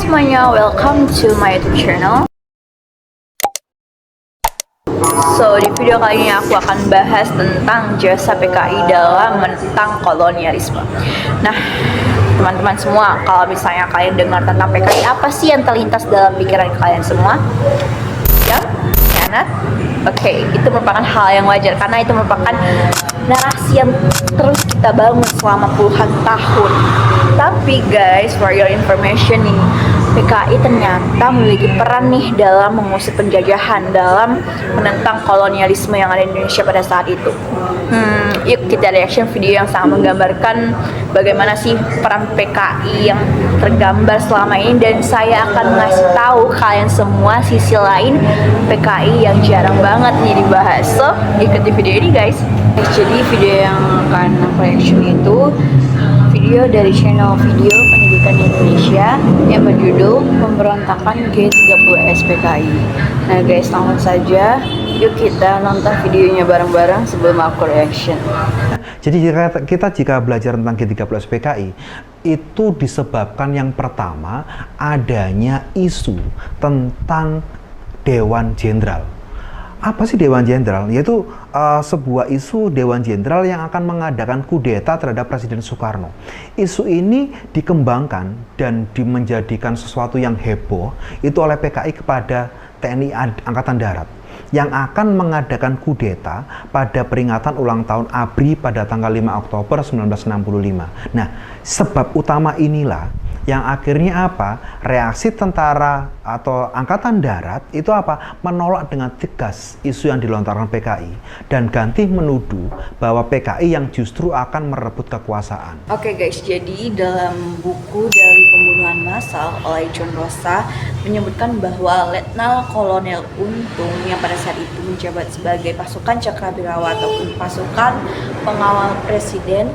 semuanya, welcome to my YouTube channel. So, di video kali ini aku akan bahas tentang jasa PKI dalam menentang kolonialisme. Nah, teman-teman semua, kalau misalnya kalian dengar tentang PKI, apa sih yang terlintas dalam pikiran kalian semua? Ya, khianat? Oke, itu merupakan hal yang wajar karena itu merupakan narasi yang terus kita bangun selama puluhan tahun. Tapi guys, for your information nih, PKI ternyata memiliki peran nih dalam mengusir penjajahan, dalam menentang kolonialisme yang ada di Indonesia pada saat itu. Yuk kita reaction video yang sangat menggambarkan bagaimana sih peran PKI yang tergambar selama ini, dan saya akan ngasih tahu kalian semua sisi lain PKI yang jarang banget nih dibahas. So, ikuti video ini guys. Jadi video yang akan aku reaction itu video dari channel Video Pendidikan Indonesia yang berjudul Pemberontakan G30S PKI. Nah guys, langsung saja yuk kita nonton videonya bareng-bareng sebelum aku reaction. Jadi jika belajar tentang G30S PKI, itu disebabkan yang pertama adanya isu tentang Dewan Jenderal. Apa sih Dewan Jenderal? Yaitu sebuah isu Dewan Jenderal yang akan mengadakan kudeta terhadap Presiden Soekarno. Isu ini dikembangkan dan menjadikan sesuatu yang heboh itu oleh PKI kepada TNI Angkatan Darat yang akan mengadakan kudeta pada peringatan ulang tahun ABRI pada tanggal 5 Oktober 1965. Nah, sebab utama inilah yang akhirnya apa? Reaksi tentara atau Angkatan Darat itu apa? Menolak dengan tegas isu yang dilontarkan PKI dan ganti menuduh bahwa PKI yang justru akan merebut kekuasaan. Oke guys, jadi dalam buku dari pembunuhan massal oleh John Rosa menyebutkan bahwa Letnan Kolonel Untung yang pada saat itu menjabat sebagai pasukan Cakrawirawa ataupun pasukan pengawal presiden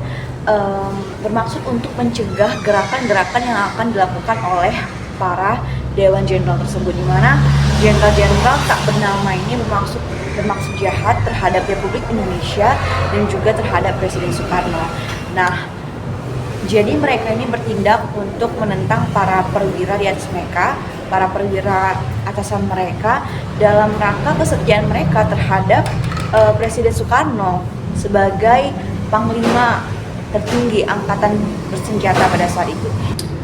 bermaksud untuk mencegah gerakan-gerakan yang akan dilakukan oleh para Dewan Jenderal tersebut, di mana jenderal-jenderal tak bernama ini bermaksud jahat terhadap Republik Indonesia dan juga terhadap Presiden Soekarno. Nah, jadi mereka ini bertindak untuk menentang para perwira di atas mereka, para perwira atasan mereka, dalam rangka kesetiaan mereka terhadap Presiden Soekarno sebagai panglima tertinggi angkatan bersenjata pada saat itu.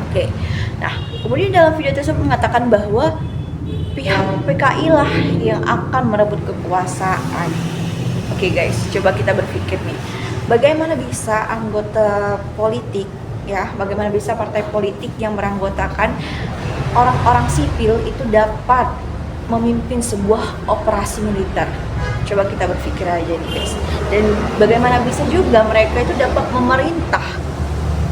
Oke. Nah, kemudian dalam video tersebut mengatakan bahwa pihak PKI lah yang akan merebut kekuasaan. Oke guys, coba kita berpikir nih, bagaimana bisa anggota politik, ya, bagaimana bisa partai politik yang beranggotakan orang-orang sipil itu dapat memimpin sebuah operasi militer. Coba kita berpikir aja nih guys. Dan bagaimana bisa juga mereka itu dapat memerintah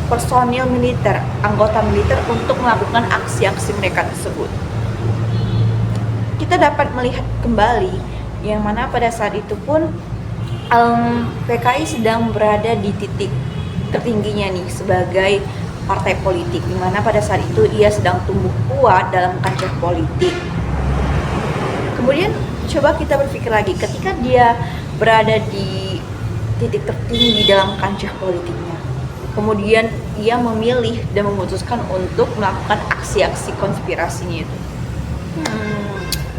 personil militer, anggota militer untuk melakukan aksi-aksi mereka tersebut. Kita dapat melihat kembali yang mana pada saat itu pun PKI sedang berada di titik tertingginya nih sebagai partai politik, di mana pada saat itu ia sedang tumbuh kuat dalam kancah politik. Kemudian coba kita berpikir lagi, ketika dia berada di titik tertinggi dalam kancah politiknya, kemudian ia memilih dan memutuskan untuk melakukan aksi-aksi konspirasinya itu.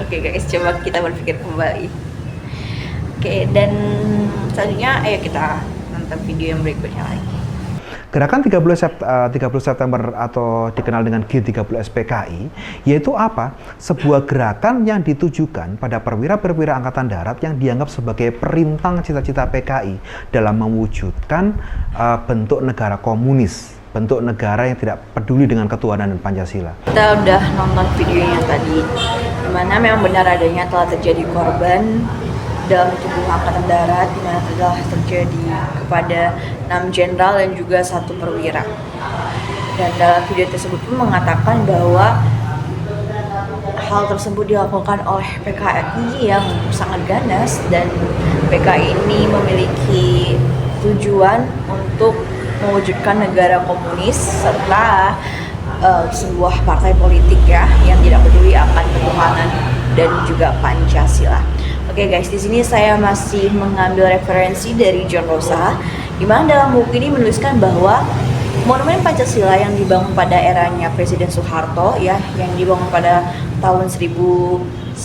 Oke guys, coba kita berpikir kembali. Oke, dan selanjutnya ayo kita nonton video yang berikutnya lagi. Gerakan 30 September atau dikenal dengan G30S PKI, yaitu apa? Sebuah gerakan yang ditujukan pada perwira-perwira Angkatan Darat yang dianggap sebagai perintang cita-cita PKI dalam mewujudkan bentuk negara komunis, bentuk negara yang tidak peduli dengan ketuhanan dan Pancasila. Kita udah nonton videonya tadi, dimana memang benar adanya telah terjadi korban dalam tubuh Angkatan Darat, di mana telah terjadi kepada 6 jenderal dan juga 1 perwira. Dan dalam video tersebut pun mengatakan bahwa hal tersebut dilakukan oleh PKI yang sangat ganas, dan PKI ini memiliki tujuan untuk mewujudkan negara komunis serta sebuah partai politik ya yang tidak peduli akan ketuhanan dan juga Pancasila. Oke guys, di sini saya masih mengambil referensi dari John Rosa, di mana dalam buku ini menuliskan bahwa Monumen Pancasila yang dibangun pada eranya Presiden Soeharto ya, yang dibangun pada tahun 1990,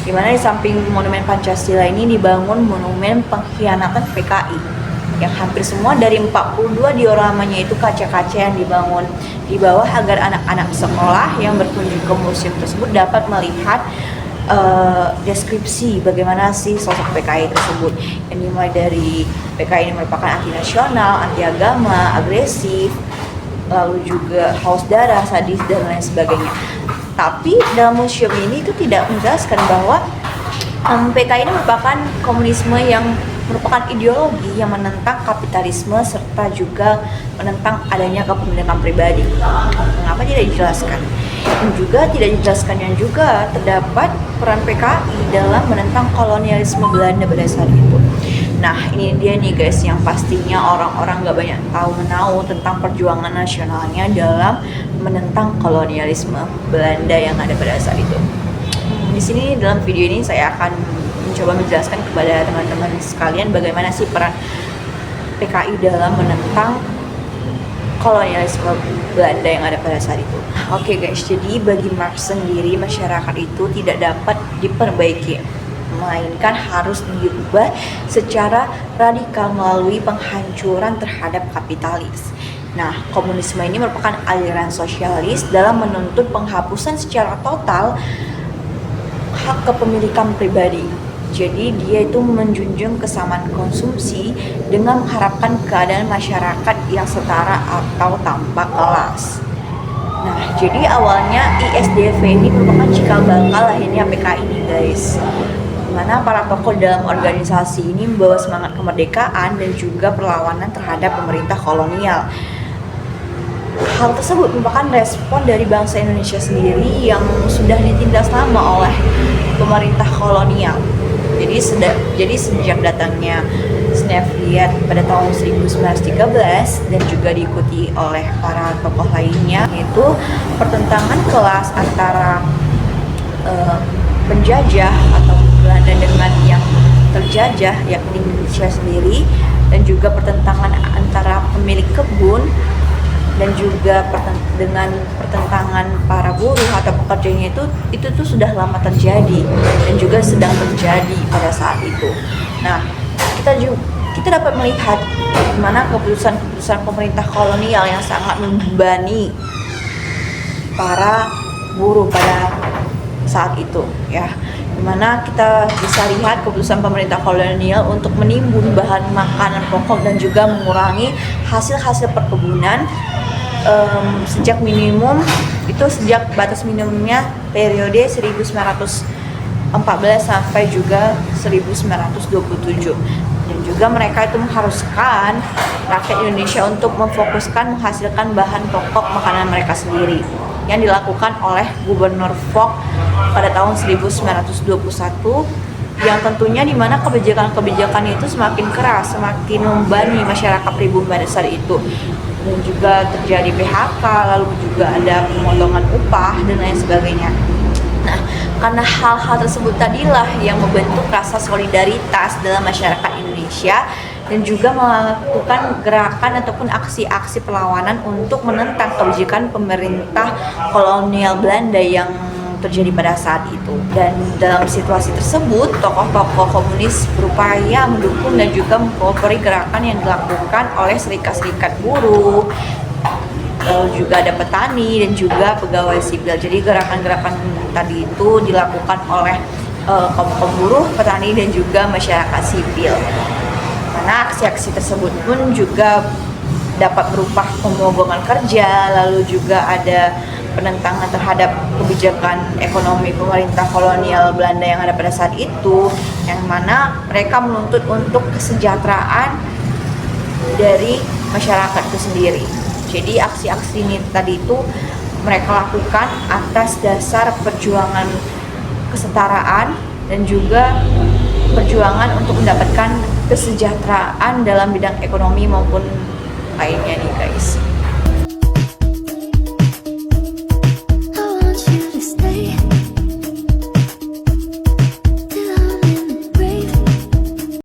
di mana di samping Monumen Pancasila ini dibangun monumen pengkhianatan PKI yang hampir semua dari 42 dioramanya itu kaca-kaca yang dibangun di bawah agar anak-anak sekolah yang berkunjung ke museum tersebut dapat melihat deskripsi bagaimana sih sosok PKI tersebut, yang dimulai dari PKI ini merupakan anti nasional, anti agama, agresif, lalu juga haus darah, sadis dan lain sebagainya. Tapi dalam museum ini itu tidak menjelaskan bahwa PKI ini merupakan komunisme yang merupakan ideologi yang menentang kapitalisme serta juga menentang adanya kepemilikan pribadi. Mengapa tidak dijelaskan? Dan juga tidak dijelaskannya juga terdapat peran PKI dalam menentang kolonialisme Belanda pada saat itu. Nah, ini dia nih guys, yang pastinya orang-orang gak banyak tahu tentang perjuangan nasionalnya dalam menentang kolonialisme Belanda yang ada pada saat itu. Di sini dalam video ini saya akan mencoba menjelaskan kepada teman-teman sekalian bagaimana sih peran PKI dalam menentang kolonialisme Belanda yang ada pada saat itu. Oke guys, jadi bagi Marx sendiri masyarakat itu tidak dapat diperbaiki, melainkan harus diubah secara radikal melalui penghancuran terhadap kapitalis. Nah, komunisme ini merupakan aliran sosialis dalam menuntut penghapusan secara total hak kepemilikan pribadi. Jadi dia itu menjunjung kesamaan konsumsi dengan mengharapkan keadaan masyarakat yang setara atau tanpa kelas. Nah, jadi awalnya ISDV ini merupakan cikal bakal lahirnya PKI ini guys, dimana para tokoh dalam organisasi ini membawa semangat kemerdekaan dan juga perlawanan terhadap pemerintah kolonial. Hal tersebut merupakan respon dari bangsa Indonesia sendiri yang sudah ditindas lama oleh pemerintah kolonial. Jadi sejak datangnya Sneevliet pada tahun 1913 dan juga diikuti oleh para tokoh lainnya, itu pertentangan kelas antara penjajah atau Belanda dengan yang terjajah yakni Indonesia sendiri, dan juga pertentangan antara pemilik kebun dan juga dengan pertentangan para buruh atau pekerjanya itu tuh sudah lama terjadi dan juga sedang terjadi pada saat itu. Nah, kita dapat melihat bagaimana keputusan pemerintah kolonial yang sangat membebani para buruh pada saat itu ya, dimana kita bisa lihat keputusan pemerintah kolonial untuk menimbun bahan makanan pokok dan juga mengurangi hasil perkebunan sejak batas minimumnya periode 1914 sampai juga 1927, dan juga mereka itu mengharuskan rakyat Indonesia untuk memfokuskan menghasilkan bahan pokok makanan mereka sendiri, yang dilakukan oleh Gubernur Foch pada tahun 1921, yang tentunya di mana kebijakan itu semakin keras, semakin membebani masyarakat pribumi pada saat itu, dan juga terjadi PHK, lalu juga ada pemotongan upah dan lain sebagainya. Nah, karena hal-hal tersebut tadilah yang membentuk rasa solidaritas dalam masyarakat Indonesia dan juga melakukan gerakan ataupun aksi-aksi perlawanan untuk menentang kebijakan pemerintah kolonial Belanda yang terjadi pada saat itu. Dan dalam situasi tersebut, tokoh-tokoh komunis berupaya mendukung dan juga mempelopori gerakan yang dilakukan oleh serikat-serikat buruh, lalu juga ada petani dan juga pegawai sipil. Jadi gerakan-gerakan tadi itu dilakukan oleh kaum buruh, petani dan juga masyarakat sipil. Karena aksi-aksi tersebut pun juga dapat berupa pemogongan kerja, lalu juga ada penentangan terhadap kebijakan ekonomi pemerintah kolonial Belanda yang ada pada saat itu, yang mana mereka menuntut untuk kesejahteraan dari masyarakat itu sendiri. Jadi aksi-aksi ini tadi itu mereka lakukan atas dasar perjuangan kesetaraan dan juga perjuangan untuk mendapatkan kesejahteraan dalam bidang ekonomi maupun lainnya nih guys.